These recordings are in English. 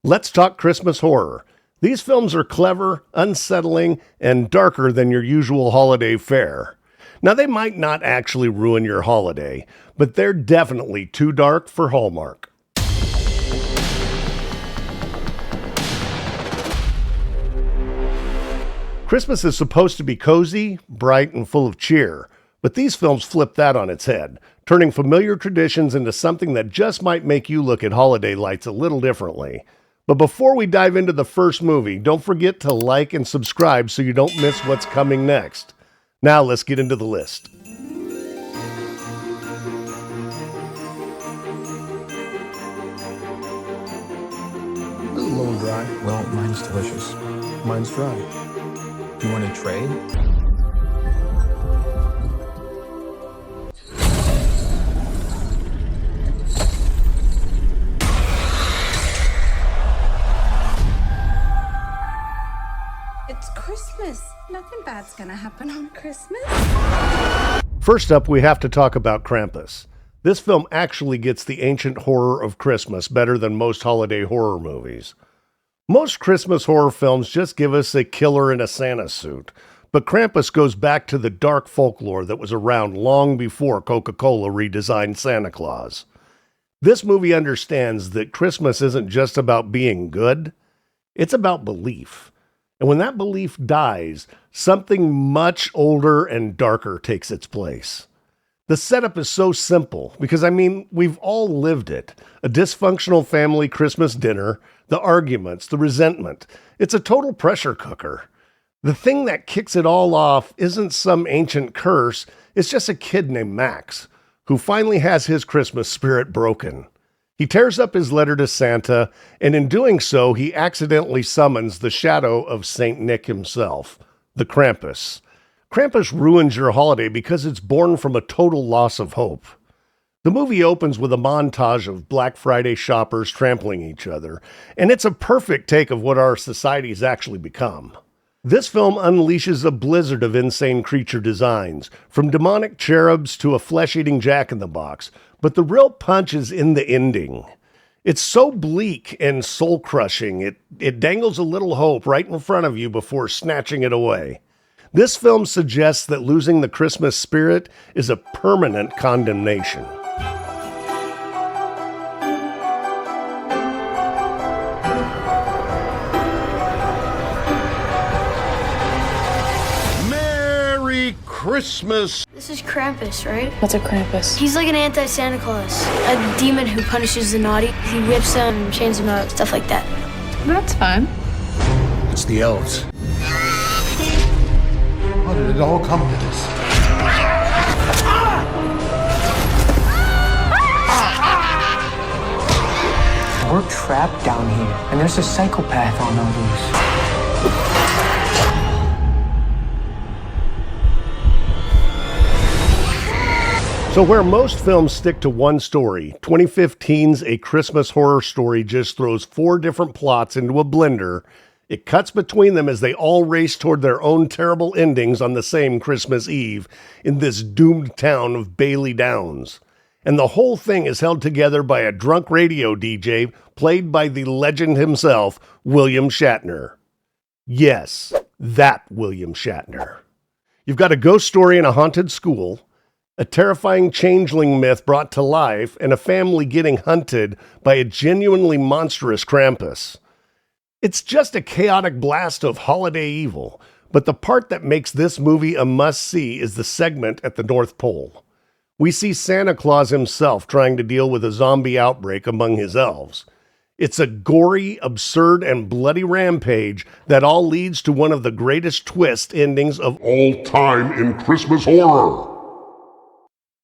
Let's talk Christmas horror. These films are clever, unsettling, and darker than your usual holiday fare. Now, they might not actually ruin your holiday, but they're definitely too dark for Hallmark. Christmas is supposed to be cozy, bright, and full of cheer, but these films flip that on its head, turning familiar traditions into something that just might make you look at holiday lights a little differently. But before we dive into the first movie, don't forget to like and subscribe so you don't miss what's coming next. Now let's get into the list. A little dry. Well, mine's delicious. Mine's dry. You want to trade? It's Christmas. Nothing bad's gonna happen on Christmas. First up, we have to talk about Krampus. This film actually gets the ancient horror of Christmas better than most holiday horror movies. Most Christmas horror films just give us a killer in a Santa suit, but Krampus goes back to the dark folklore that was around long before Coca-Cola redesigned Santa Claus. This movie understands that Christmas isn't just about being good, it's about belief. And when that belief dies, something much older and darker takes its place. The setup is so simple because, we've all lived it. A dysfunctional family Christmas dinner, the arguments, the resentment. It's a total pressure cooker. The thing that kicks it all off isn't some ancient curse, it's just a kid named Max, who finally has his Christmas spirit broken. He tears up his letter to Santa, and in doing so, he accidentally summons the shadow of Saint Nick himself, the Krampus. Krampus ruins your holiday because it's born from a total loss of hope. The movie opens with a montage of Black Friday shoppers trampling each other, and it's a perfect take of what our society's actually become. This film unleashes a blizzard of insane creature designs, from demonic cherubs to a flesh-eating jack-in-the-box, but the real punch is in the ending. It's so bleak and soul-crushing, it dangles a little hope right in front of you before snatching it away. This film suggests that losing the Christmas spirit is a permanent condemnation. Christmas. This is Krampus, right? What's a Krampus? He's like an anti-Santa Claus. A demon who punishes the naughty. He whips them, chains them up, stuff like that. That's fine. It's the elves. How did it all come to this? We're trapped down here, and there's a psychopath on the loose. So where most films stick to one story, 2015's A Christmas Horror Story just throws 4 different plots into a blender. It cuts between them as they all race toward their own terrible endings on the same Christmas Eve in this doomed town of Bailey Downs. And the whole thing is held together by a drunk radio DJ played by the legend himself, William Shatner. Yes, that William Shatner. You've got a ghost story in a haunted school, a terrifying changeling myth brought to life, and a family getting hunted by a genuinely monstrous Krampus. It's just a chaotic blast of holiday evil, but the part that makes this movie a must-see is the segment at the North Pole. We see Santa Claus himself trying to deal with a zombie outbreak among his elves. It's a gory, absurd, and bloody rampage that all leads to one of the greatest twist endings of all time in Christmas horror.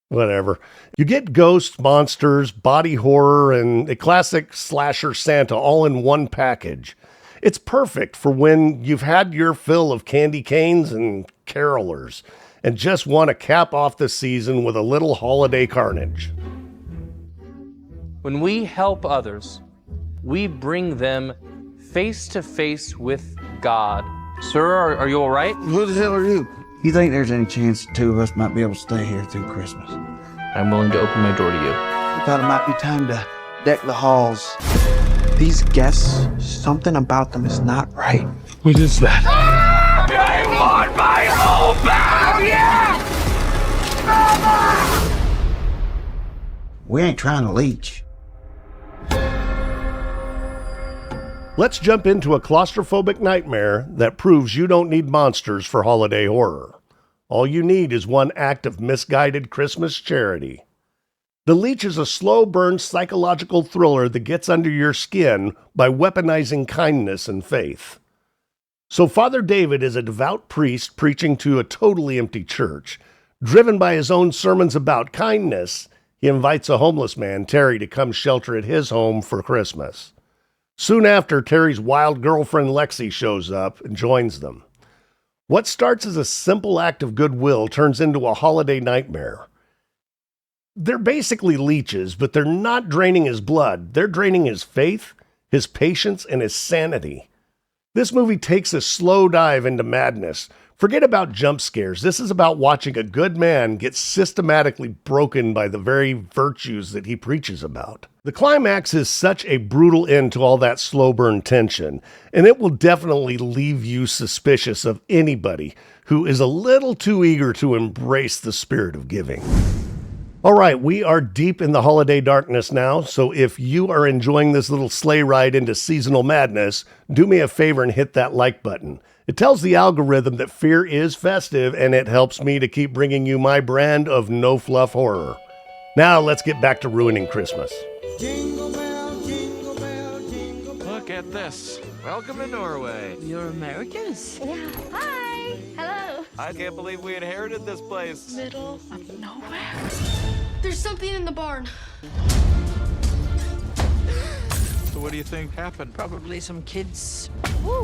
Whatever. You get ghosts, monsters, body horror, and a classic slasher Santa all in one package. It's perfect for when you've had your fill of candy canes and carolers and just want to cap off the season with a little holiday carnage. When we help others, we bring them face to face with God. Sir, are you all right? Who the hell are you? You think there's any chance the two of us might be able to stay here through Christmas? I'm willing to open my door to you. I thought it might be time to deck the halls. These guests, something about them is not right. What is that? I want my home back! We ain't trying to leech. Let's jump into a claustrophobic nightmare that proves you don't need monsters for holiday horror. All you need is one act of misguided Christmas charity. The Leech is a slow burn psychological thriller that gets under your skin by weaponizing kindness and faith. So Father David is a devout priest preaching to a totally empty church. Driven by his own sermons about kindness, he invites a homeless man, Terry, to come shelter at his home for Christmas. Soon after, Terry's wild girlfriend Lexi shows up and joins them. What starts as a simple act of goodwill turns into a holiday nightmare. They're basically leeches, but they're not draining his blood. They're draining his faith, his patience, and his sanity. This movie takes a slow dive into madness. Forget about jump scares. This is about watching a good man get systematically broken by the very virtues that he preaches about. The climax is such a brutal end to all that slow burn tension, and it will definitely leave you suspicious of anybody who is a little too eager to embrace the spirit of giving. All right, we are deep in the holiday darkness now, so if you are enjoying this little sleigh ride into seasonal madness, do me a favor and hit that like button. It tells the algorithm that fear is festive, and it helps me to keep bringing you my brand of no fluff horror. Now let's get back to ruining Christmas. Jingle bell, jingle bell, jingle bell. Look at this. Welcome to Norway. You're Americans? Yeah. Hi. Hello. I can't believe we inherited this place. Middle of nowhere. There's something in the barn. So what do you think happened? Probably some kids. Woo.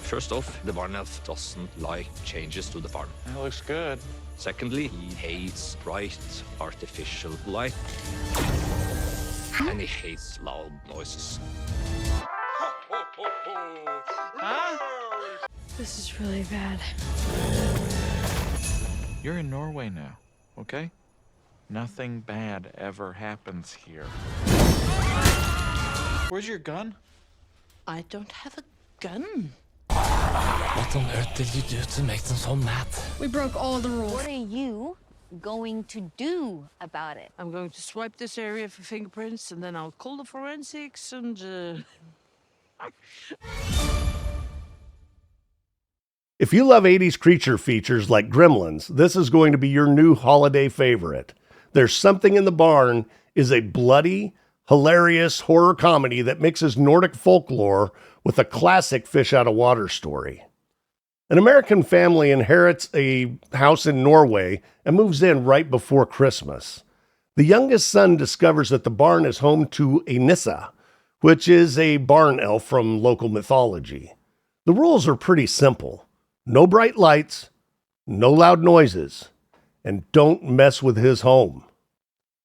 First off, the barn elf doesn't like changes to the farm. That looks good. Secondly, he hates bright, artificial light. And he hates loud noises. Huh? This is really bad. You're in Norway now, okay? Nothing bad ever happens here. Where's your gun? I don't have a gun. What on earth did you do to make them so mad? We broke all the rules. What are you going to do about it? I'm going to swipe this area for fingerprints, and then I'll call the forensics and, If you love 80s creature features like Gremlins, this is going to be your new holiday favorite. There's Something in the Barn is a bloody, hilarious horror comedy that mixes Nordic folklore with a classic fish-out-of-water story. An American family inherits a house in Norway and moves in right before Christmas. The youngest son discovers that the barn is home to a Nissa, which is a barn elf from local mythology. The rules are pretty simple. No bright lights, no loud noises, and don't mess with his home.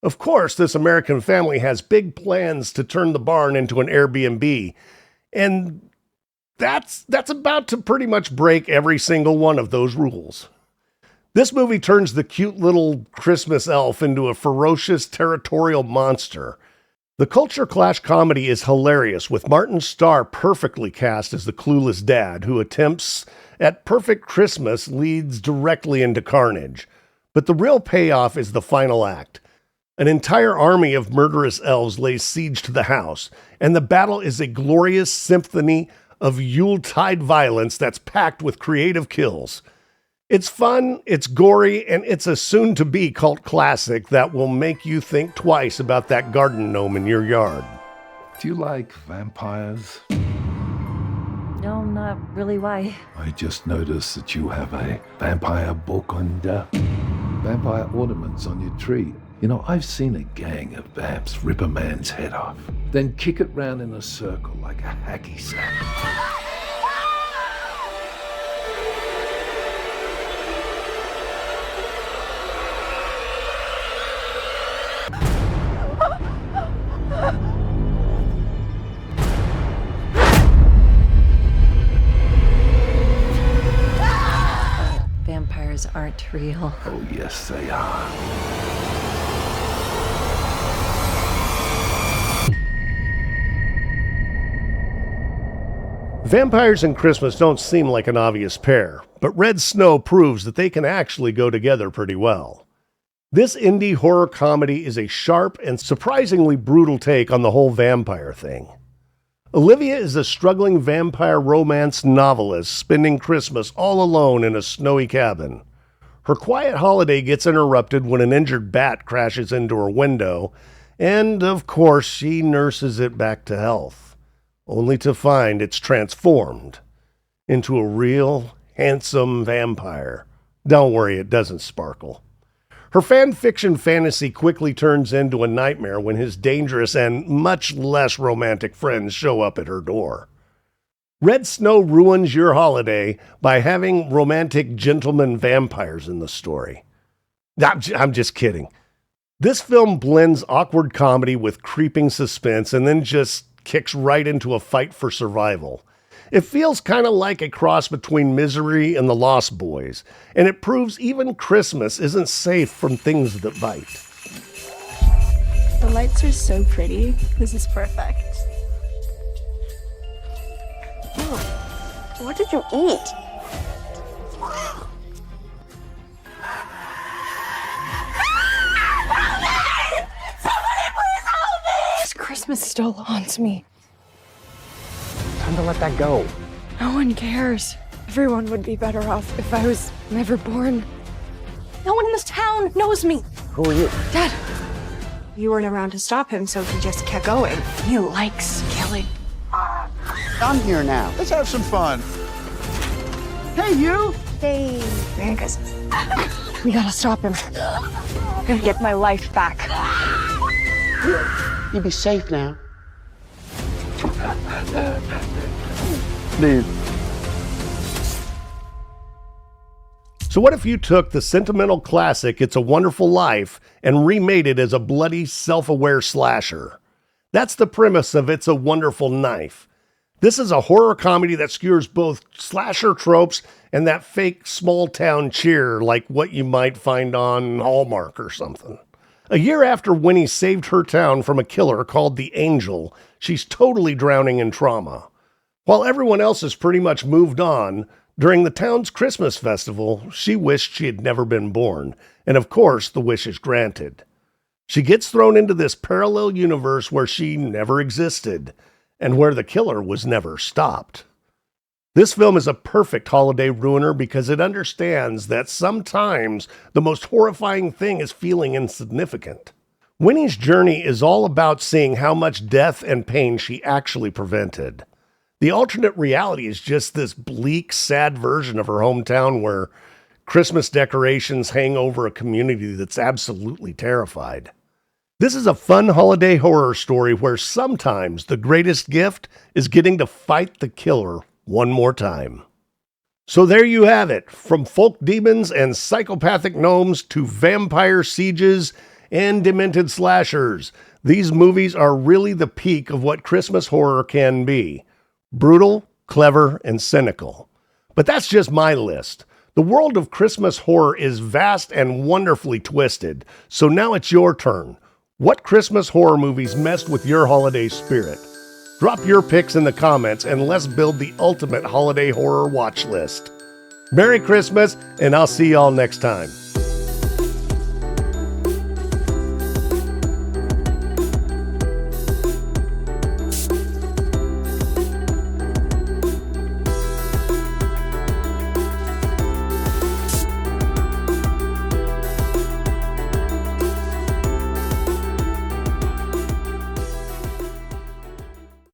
Of course, this American family has big plans to turn the barn into an Airbnb, and that's about to pretty much break every single one of those rules. This movie turns the cute little Christmas elf into a ferocious territorial monster. The culture clash comedy is hilarious, with Martin Starr perfectly cast as the clueless dad who attempts at perfect Christmas leads directly into carnage. But the real payoff is the final act. An entire army of murderous elves lays siege to the house, and the battle is a glorious symphony of Yuletide violence that's packed with creative kills. It's fun, it's gory, and it's a soon-to-be cult classic that will make you think twice about that garden gnome in your yard. Do you like vampires? No, not really. Why? I just noticed that you have a vampire book on vampire ornaments on your tree. You know, I've seen a gang of vamps rip a man's head off, then kick it round in a circle like a hacky sack. Vampires aren't real. Oh, yes, they are. Vampires and Christmas don't seem like an obvious pair, but Red Snow proves that they can actually go together pretty well. This indie horror comedy is a sharp and surprisingly brutal take on the whole vampire thing. Olivia is a struggling vampire romance novelist spending Christmas all alone in a snowy cabin. Her quiet holiday gets interrupted when an injured bat crashes into her window, and of course she nurses it back to health, only to find it's transformed into a real, handsome vampire. Don't worry, it doesn't sparkle. Her fan fiction fantasy quickly turns into a nightmare when his dangerous and much less romantic friends show up at her door. Red Snow ruins your holiday by having romantic gentleman vampires in the story. I'm just kidding. This film blends awkward comedy with creeping suspense and then just kicks right into a fight for survival. It feels kind of like a cross between Misery and The Lost Boys, and it proves even Christmas isn't safe from things that bite. The lights are so pretty. This is perfect. What did you eat? This Christmas still haunts me. Time to let that go. No one cares. Everyone would be better off if I was never born. No one in this town knows me. Who are you? Dad. You weren't around to stop him, so he just kept going. He likes killing. I'm here now. Let's have some fun. Hey, you! Hey, Merry Christmas. We gotta stop him. I'm gonna get my life back. You be safe now. Dude. So what if you took the sentimental classic It's a Wonderful Life and remade it as a bloody, self-aware slasher? That's the premise of It's a Wonderful Knife. This is a horror comedy that skewers both slasher tropes and that fake small-town cheer like what you might find on Hallmark or something. A year after Winnie saved her town from a killer called the Angel, she's totally drowning in trauma. While everyone else has pretty much moved on, during the town's Christmas festival, she wished she had never been born, and of course the wish is granted. She gets thrown into this parallel universe where she never existed, and where the killer was never stopped. This film is a perfect holiday ruiner because it understands that sometimes the most horrifying thing is feeling insignificant. Winnie's journey is all about seeing how much death and pain she actually prevented. The alternate reality is just this bleak, sad version of her hometown where Christmas decorations hang over a community that's absolutely terrified. This is a fun holiday horror story where sometimes the greatest gift is getting to fight the killer one more time. So there you have it, from folk demons and psychopathic gnomes to vampire sieges and demented slashers. These movies are really the peak of what Christmas horror can be. Brutal, clever, and cynical. But that's just my list. The world of Christmas horror is vast and wonderfully twisted, so now it's your turn. What Christmas horror movies messed with your holiday spirit? Drop your picks in the comments and let's build the ultimate holiday horror watch list. Merry Christmas, and I'll see y'all next time.